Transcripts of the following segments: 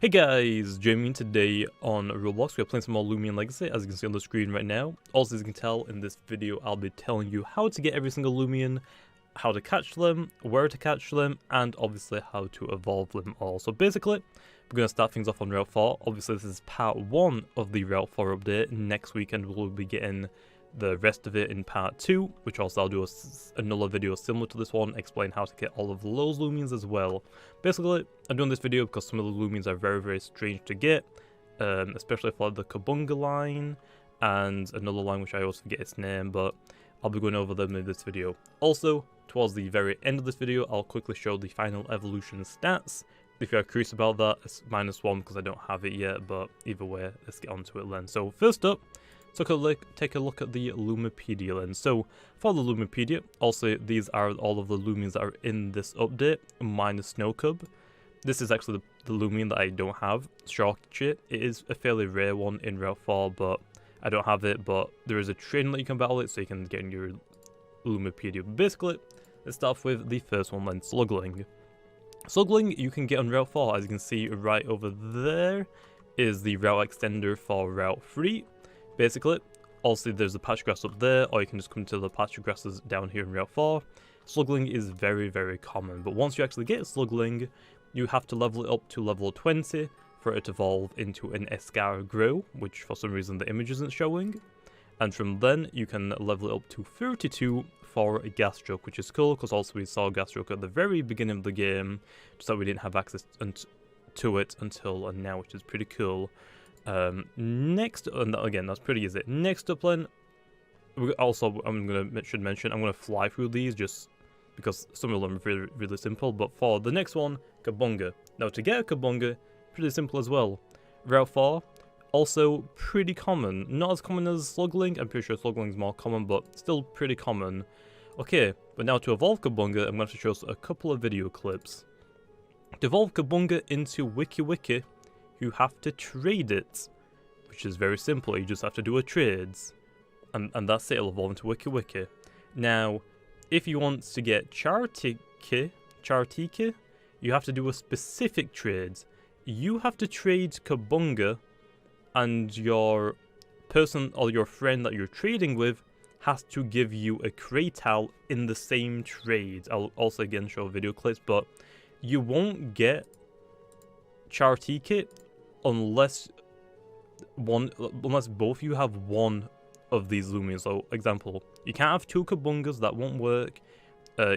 Hey guys, Jamiy. Today on Roblox, we are playing some more Loomian Legacy, as you can see on the screen right now. Also, as you can tell, in this video, I'll be telling you how to get every single Loomian, how to catch them, where to catch them, and obviously how to evolve them all. So basically, we're going to start things off on Route 4. Obviously, this is part 1 of the Route 4 update. Next weekend, we'll be getting the rest of it in part 2, which also I'll do another video similar to this one, explain how to get all of those Loomians as well. Basically, I'm doing this video because some of the Loomians are very strange to get, especially for the Kabongo line, and another line which I always forget its name, but I'll be going over them in this video. Also, towards the very end of this video, I'll quickly show the final evolution stats. If you're curious about that, it's -1 because I don't have it yet, but either way, let's get onto it then. So first up, take a look at the Loomipedia then. So for the Loomipedia, also these are all of the Loomians that are in this update, minus Snowcub. This is actually the Loomian that I don't have, Saltchi. It is a fairly rare one in Route 4, but I don't have it, but there is a trainer that you can battle it, so you can get in your Loomipedia. Basically, let's start off with the first one then, Slugling. Slugling you can get on Route 4, as you can see right over there is the route extender for Route 3. Basically, also there's the patch grass up there, or you can just come to the patch grasses down here in Route 4. Slugling is very common, but once you actually get Slugling, you have to level it up to level 20 for it to evolve into an Escargot, which for some reason the image isn't showing. And from then, you can level it up to 32 for a Gastroke, which is cool, because also we saw Gastroke at the very beginning of the game, just that we didn't have access to it until now, which is pretty cool. Next, and again, that's pretty easy. Next up then, also should mention, I'm gonna fly through these just because some of them are really simple. But for the next one, Kabongo. Now to get a Kabongo, pretty simple as well. Route 4, also pretty common. Not as common as Slugling. I'm pretty sure Slugling's more common, but still pretty common. Okay, but now to evolve Kabongo, I'm going to show us a couple of video clips. To evolve Kabongo into Wiki, you have to trade it, which is very simple. You just have to do a trades, and that's it. It'll evolve into Wiki. Now, if you want to get Chartiki, you have to do a specific trades. You have to trade Kabongo, and your person or your friend that you're trading with has to give you a Craytal in the same trade. I'll also again show video clips, but you won't get Chartiki unless both you have one of these Loomians. So example, you can't have two Kabongos, that won't work.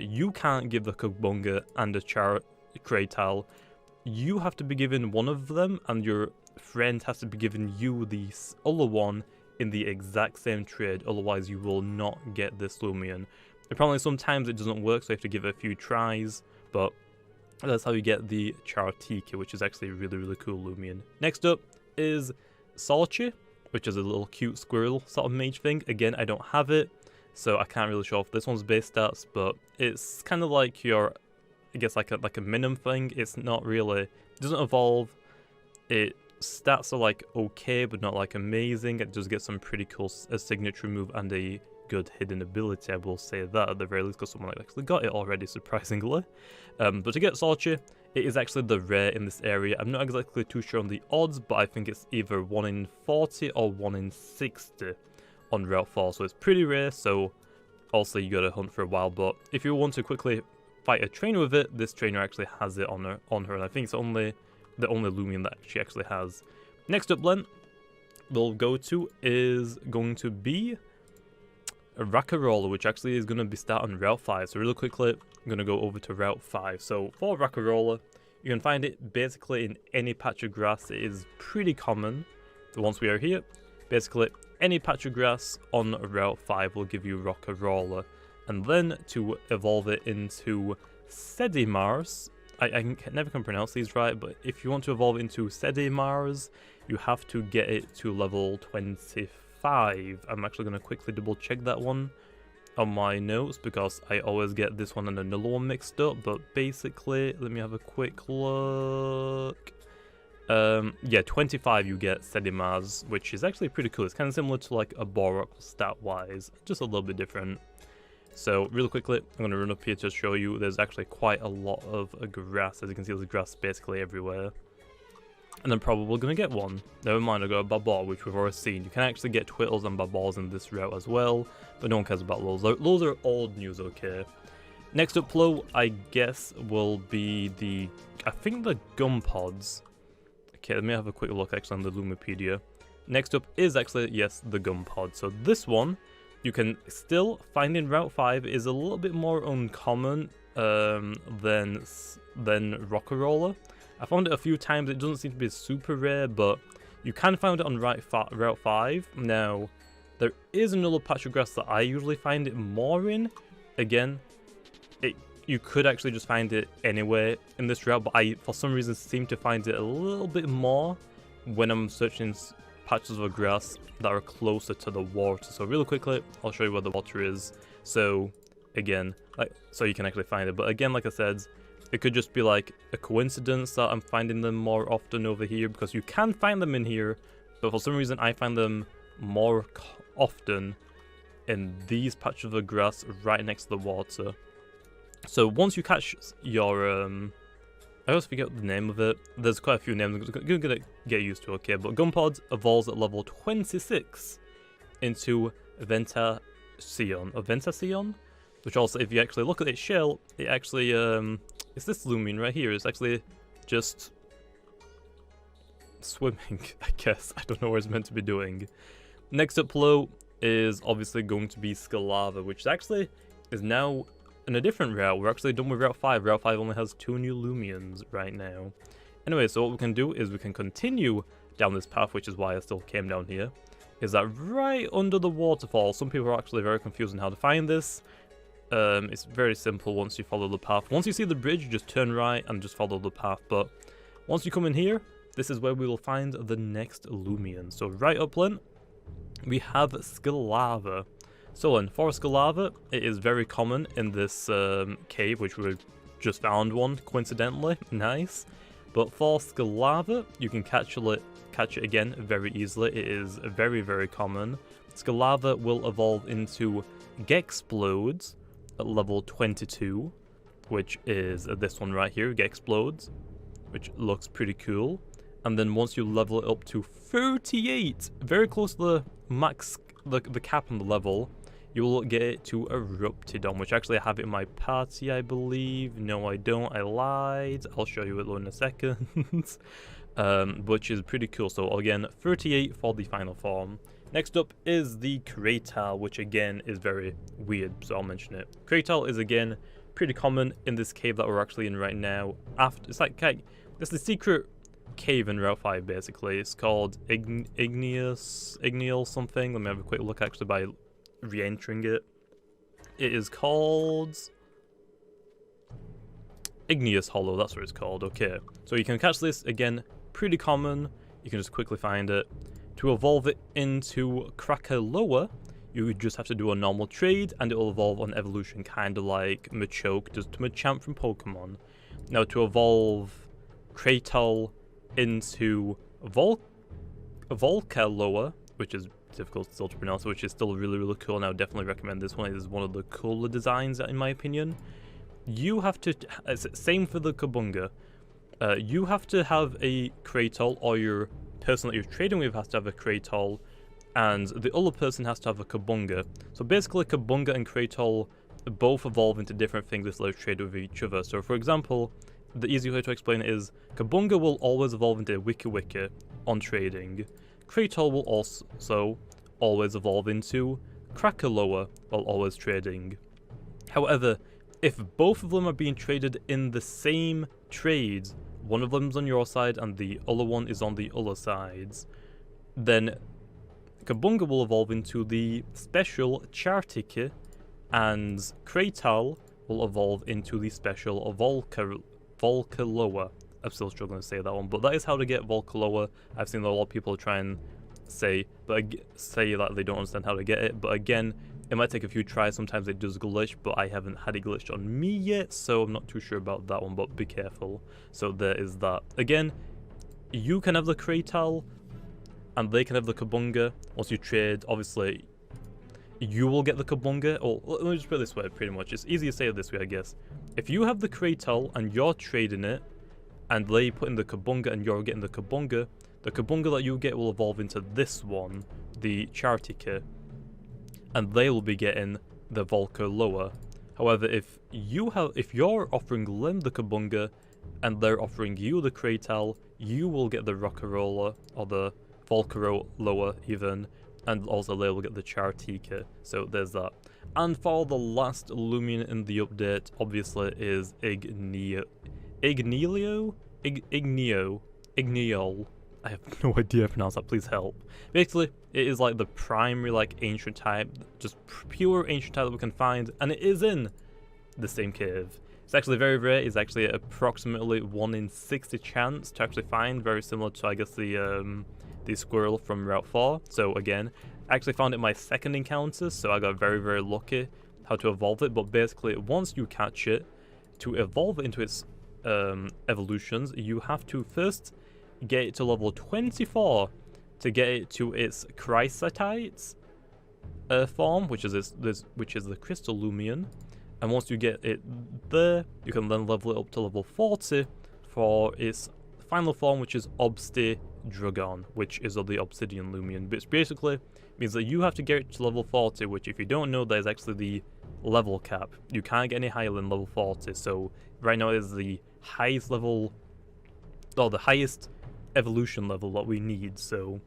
You can't give the Kabongo and a Craytal. You have to be given one of them, and your friend has to be given you the other one in the exact same trade, otherwise you will not get this Loomian. Apparently sometimes it doesn't work, so you have to give it a few tries, but that's how you get the Chartiki, which is actually a really cool Loomian. Next up is Saltchi, which is a little cute squirrel sort of mage thing. Again, I don't have it, so I can't really show off this one's base stats, but it's kind of like your, I guess like a minimum thing. It's not really, it doesn't evolve. It stats are like okay, but not like amazing. It does get some pretty cool signature move and a good hidden ability, I will say that at the very least, because someone actually got it already, surprisingly. But to get Saltchi, it is actually the rare in this area. I'm not exactly too sure on the odds, but I think it's either 1 in 40 or 1 in 60 on Route 4, so it's pretty rare, so also you gotta hunt for a while. But if you want to quickly fight a trainer with it, this trainer actually has it on her, and I think it's the only Loomian that she actually has. Next up then, we'll go to is going to be a Rockarolla, which actually is going to be starting on Route 5. So really quickly, I'm going to go over to Route 5. So for Rockarolla, you can find it basically in any patch of grass. It is pretty common. So once we are here, basically any patch of grass on Route 5 will give you Rockarolla. And then to evolve it into Sedimars, I never can pronounce these right, but if you want to evolve into Sedimars, you have to get it to level 25. I'm actually going to quickly double check that one on my notes, because I always get this one and another one mixed up. But basically, let me have a quick look. Yeah, 25 you get Sedimars, which is actually pretty cool. It's kind of similar to like a Borok stat-wise, just a little bit different. So really quickly, I'm going to run up here to show you there's actually quite a lot of grass. As you can see, there's grass basically everywhere. and I'm probably going to get one. Never mind, I got a Babal, which we've already seen. You can actually get Twittles and Babals in this route as well, but no one cares about those. Those are old news, okay. Next up, Plo, I guess, will be the, I think the Gumpods. Okay, let me have a quick look actually on the Lumipedia. Next up is actually, yes, the Gumpod. So this one, you can still find in Route 5, is a little bit more uncommon than Rockarolla. I found it a few times, it doesn't seem to be super rare, but you can find it on Route 5. Now, there is another patch of grass that I usually find it more in. Again, you could actually just find it anywhere in this route, but I, for some reason, seem to find it a little bit more when I'm searching patches of grass that are closer to the water. So really quickly, I'll show you where the water is. So again, so you can actually find it. But again, like I said, it could just be like a coincidence that I'm finding them more often over here, because you can find them in here, but for some reason I find them more often in these patches of grass right next to the water. So once you catch your I always forget the name of it. There's quite a few names you're gonna get used to, okay? But Gumpod evolves at level 26 into Ventacion, which also, if you actually look at its shell, it actually it's this Loomian right here. It's actually just swimming, I guess. I don't know what it's meant to be doing. Next up, Plo, is obviously going to be Skilava, which actually is now in a different route. We're actually done with Route 5. Route 5 only has 2 new Loomians right now. Anyway, so what we can do is we can continue down this path, which is why I still came down here. Is that right under the waterfall? Some people are actually very confused on how to find this. It's very simple once you follow the path. Once you see the bridge, just turn right and just follow the path. But once you come in here, this is where we will find the next Loomian. So right upland, we have Skilava. So then, for Skilava, it is very common in this cave, which we just found one, coincidentally. Nice. But for Skilava, you can catch it again very easily. It is very, very common. Skilava will evolve into Gexplodes at level 22, which is this one right here, Gexplodes, which looks pretty cool. And then once you level it up to 38, very close to the max, the cap on the level, you will get it to Eruptidon, which actually I have it in my party, I believe. No, I don't. I lied. I'll show you it in a second. Which is pretty cool. So again, 38 for the final form. Next up is the Craytal, which again is very weird, so I'll mention it. Craytal is again pretty common in this cave that we're actually in right now. It's like it's the secret cave in Route 5 basically. It's called Igneol something. Let me have a quick look actually by re-entering it. It is called Igneous Hollow, that's what it's called. Okay, so you can catch this again, pretty common. You can just quickly find it. To evolve it into Rockarolla, you just have to do a normal trade and it will evolve on evolution, kind of like Machoke does to Machamp from Pokemon. Now to evolve Craytal into Volcaloa, which is difficult still to pronounce, which is still really, really cool, and I would definitely recommend this one. It is one of the cooler designs in my opinion. You have to, same for the Kabongo, you have to have a Craytal, or your person that you're trading with has to have a Craytal, and the other person has to have a Kabongo. So basically Kabongo and Craytal both evolve into different things if they trade with each other. So for example, the easy way to explain it is Kabongo will always evolve into Wiki on trading. Craytal will also always evolve into Rockarolla while always trading. However, if both of them are being traded in the same trade, one of them's on your side and the other one is on the other sides, then Kabongo will evolve into the special Chartiki, and Craytal will evolve into the special Volcaloa. I'm still struggling to say that one, but that is how to get Volcaloa. I've seen a lot of people try and say that they don't understand how to get it, but again, it might take a few tries. Sometimes it does glitch, but I haven't had it glitched on me yet, so I'm not too sure about that one, but be careful. So there is that. Again, you can have the Craytal, and they can have the Kabongo. Once you trade, obviously, you will get the Kabongo, or let me just put it this way, pretty much. It's easy to say it this way, I guess. If you have the Craytal and you're trading it, and they put in the Kabongo and you're getting the Kabongo that you get will evolve into this one, the Charity Kit, and they will be getting the Rockarolla. However, if you're offering them the Kabongo and they're offering you the Craytal, you will get the Rockarolla, or the Rockarolla even, and also they will get the Charity Kit. So there's that. And for the last Loomian in the update, obviously, is Igneol. I have no idea how to pronounce that, please help. Basically, it is like the primary like ancient type, just pure ancient type that we can find, and it is in the same cave. It's actually very rare. It's actually approximately 1 in 60 chance to actually find, very similar to I guess the squirrel from Route 4. So again, I actually found it in my second encounter, so I got very, very lucky how to evolve it. But basically, once you catch it, to evolve it into its evolutions, you have to first get it to level 24 to get it to its Chrysotite form, which is the Crystal Loomian. And once you get it there, you can then level it up to level 40 for its final form, which is Dragon, which is of the Obsidian Loomian. Which basically means that you have to get it to level 40, which if you don't know, that is actually the level cap. You can't get any higher than level 40, so right now it is the highest level, or the highest evolution level that we need, so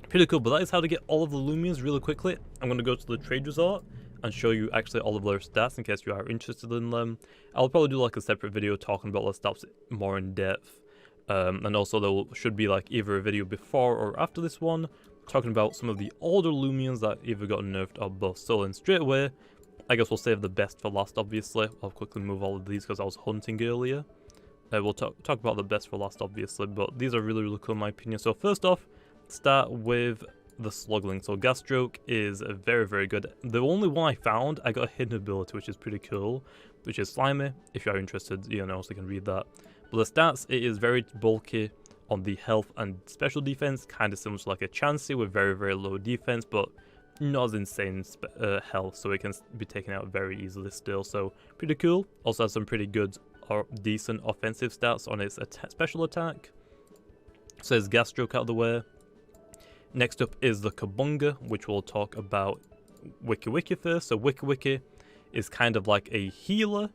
pretty cool. But that is how to get all of the Loomians really quickly. I'm going to go to the trade resort and show you actually all of their stats in case you are interested in them. I'll probably do like a separate video talking about their stats more in depth. And also there should be like either a video before or after this one talking about some of the older Loomians that either got nerfed or buffed. So then straight away, I guess we'll save the best for last, obviously. I'll quickly move all of these because I was hunting earlier. We'll talk about the best for last, obviously, but these are really, really cool in my opinion. So first off, start with the Slugling. So Gas Stroke is very, very good. The only one I found, I got a hidden ability, which is pretty cool, which is Slimy. If you are interested, you know, so you can read that. But the stats, it is very bulky on the health and special defense, kind of similar to like a Chansey with very, very low defense, but not as insane health, so it can be taken out very easily still. So pretty cool. Also has some pretty good or decent offensive stats on its special attack. So there's Gas Stroke out of the way. Next up is the Kabongo, which we'll talk about Wiki first. So Wiki is kind of like a healer.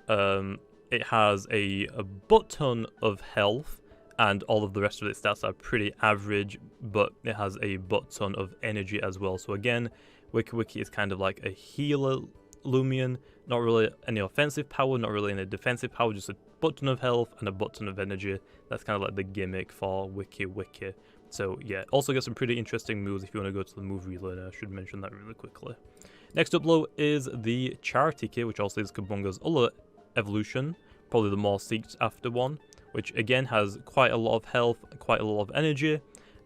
It has a butt ton of health, and all of the rest of its stats are pretty average, but it has a butt ton of energy as well. So again, Wiki is kind of like a healer Loomian, not really any offensive power, not really any defensive power, just a butt ton of health and a butt ton of energy. That's kind of like the gimmick for Wiki. So yeah, also got some pretty interesting moves if you want to go to the move reloader. I should mention that really quickly. Next up low is the Charity Kit, which also is Kabongo's other evolution, probably the more seeked after one, which again has quite a lot of health, quite a lot of energy,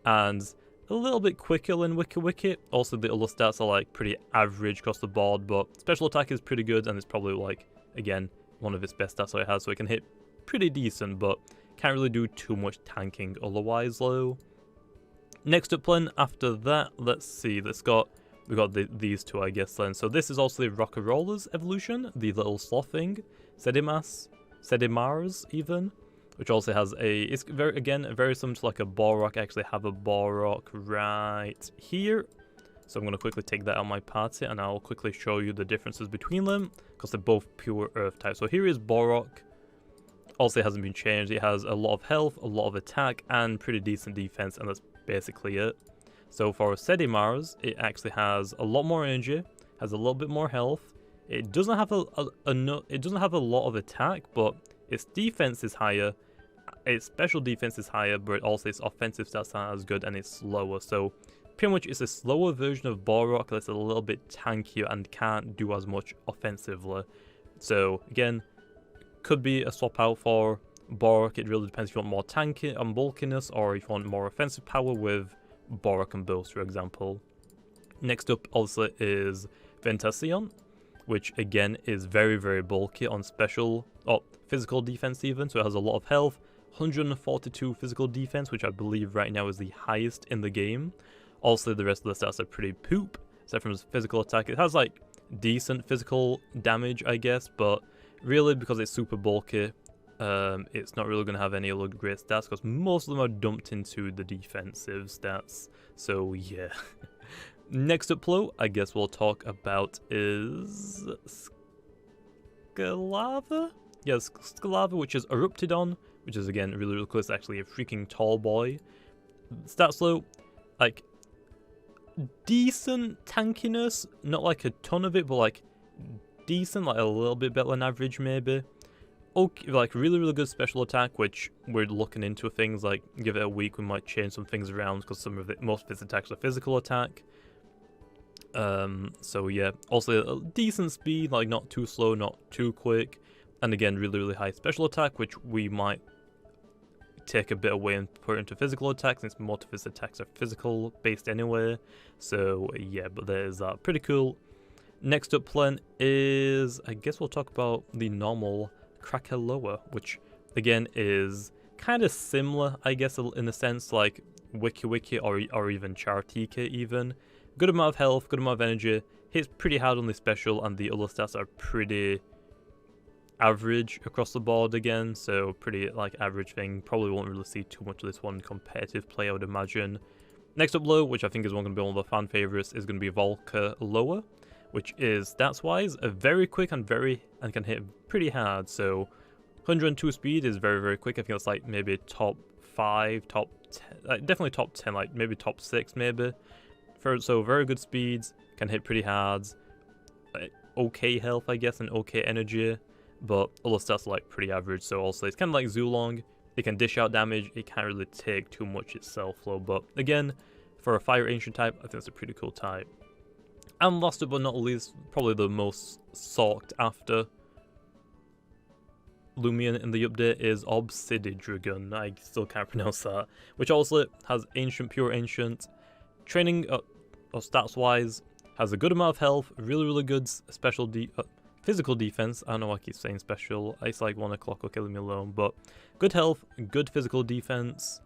and a little bit quicker than Wiki. Also the other stats are like pretty average across the board, but special attack is pretty good, and it's probably like, again, one of its best stats that it has, so it can hit pretty decent, but can't really do too much tanking otherwise though. Next up then, after that, let's see, we got these two, I guess then. So this is also the Rockarolla's evolution, the little sloth thing, Sedimars even, which also has it's very similar to like a Borok. I actually have a Borok right here. So I'm going to quickly take that out of my party, and I'll quickly show you the differences between them, because they're both pure earth type. So here is Borok. Also, it hasn't been changed. It has a lot of health, a lot of attack, and pretty decent defense, and that's basically it. So for Sedimars, it actually has a lot more energy, has a little bit more health. It doesn't have a lot of attack, but its defense is higher. Its special defense is higher, but also its offensive stats aren't as good, and it's slower. So pretty much it's a slower version of Borok that's a little bit tankier and can't do as much offensively. So again, could be a swap out for Borok. It really depends if you want more tanky and bulkiness, or if you want more offensive power with Borok and Boast, for example. Next up also is Ventacion, which again is very, very bulky on physical defense even, so it has a lot of health, 142 physical defense, which I believe right now is the highest in the game. Also, the rest of the stats are pretty poop, except from its physical attack. It has like decent physical damage, I guess, but really because it's super bulky, it's not really going to have any other great stats because most of them are dumped into the defensive stats. So yeah. Next up, Plo, I guess we'll talk about is Skilava? Yes, Skilava, which is Eruptidon, which is again really, really cool. It's actually a freaking tall boy. Stats low, like decent tankiness, not like a ton of it, but like decent, like a little bit better than average maybe. Okay, like really, really good special attack, which we're looking into things like give it a week, we might change some things around because most of its attacks are physical attack. So yeah, also a decent speed, like not too slow, not too quick, and again really, really high special attack, which we might take a bit away and put into physical attack since most of its attacks are physical based anyway. So yeah, but there's that. Pretty cool. Next up, Plen, is I guess we'll talk about the normal Rockarolla, which again is kind of similar, I guess, in a sense, like Wiki or even Chartika even. Good amount of health, good amount of energy, hits pretty hard on the special, and the other stats are pretty average across the board again, so pretty like average thing. Probably won't really see too much of this one in competitive play, I would imagine. Next up low, which I think is going to be one of the fan favorites, is going to be Rockarolla, which is stats wise a very quick and can hit pretty hard. So 102 speed is very, very quick. I think it's like maybe top 5, top 10, like definitely top 10, like maybe top 6 maybe. So very good speeds, can hit pretty hard, okay health I guess, and okay energy, but other stats are like pretty average. So also it's kind of like Zulong, it can dish out damage, it can't really take too much itself though, but again, for a fire ancient type, I think it's a pretty cool type. And last but not least, probably the most sought after Loomian in the update is Obsididragon. I still can't pronounce that. Which also has Ancient, Pure Ancient. Training, or stats wise, has a good amount of health, really, really good special physical defense. I don't know why I keep saying special. It's like 1 o'clock or killing me alone. But good health, good physical defense,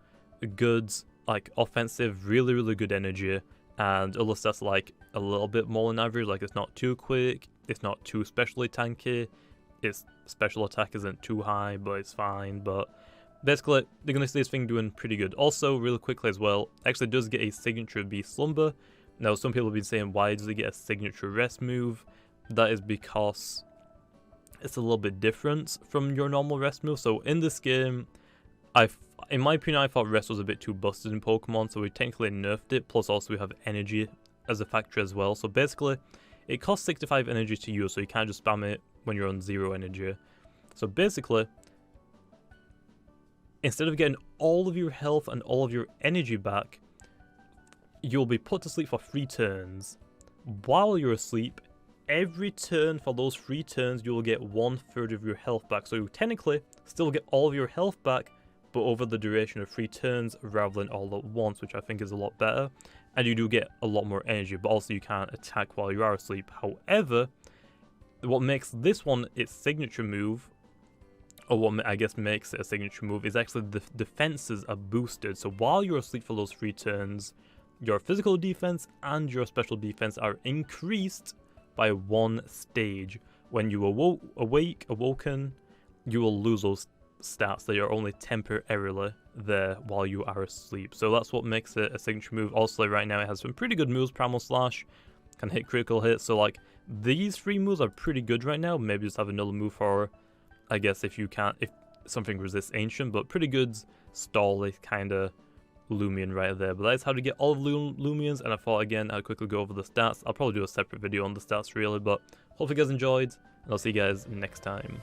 good like offensive, really, really good energy. And other stats like a little bit more than average, like it's not too quick, it's not too specially tanky, its special attack isn't too high, but it's fine. But basically, they're going to see this thing doing pretty good. Also, really quickly as well, actually does get a signature Beast Slumber. Now, some people have been saying, why does it get a signature rest move? That is because it's a little bit different from your normal rest move. So in this game, in my opinion, I thought rest was a bit too busted in Pokemon, so we technically nerfed it. Plus also we have energy as a factor as well. So basically, it costs 65 energy to use, so you can't just spam it when you're on 0 energy. So basically, instead of getting all of your health and all of your energy back, you'll be put to sleep for 3 turns. While you're asleep, every turn for those 3 turns, you'll get 1/3 of your health back. So you technically still get all of your health back, but over the duration of 3 turns rather than all at once, which I think is a lot better. And you do get a lot more energy, but also you can't attack while you are asleep. However, what makes this one its signature move, or what I guess makes it a signature move, is actually the defenses are boosted. So while you're asleep for those 3 turns, your physical defense and your special defense are increased by 1 stage. When you awoken, you will lose those stats that are only temporarily there while you are asleep. So that's what makes it a signature move. Also, right now it has some pretty good moves. Primal Slash can hit critical hits. So like these 3 moves are pretty good right now. Maybe just have another move for, I guess, if something resists ancient, but pretty good stall kind of Loomian right there. But that's how to get all of Loomians, and I thought again I'd quickly go over the stats. I'll probably do a separate video on the stats really, but hope you guys enjoyed, and I'll see you guys next time.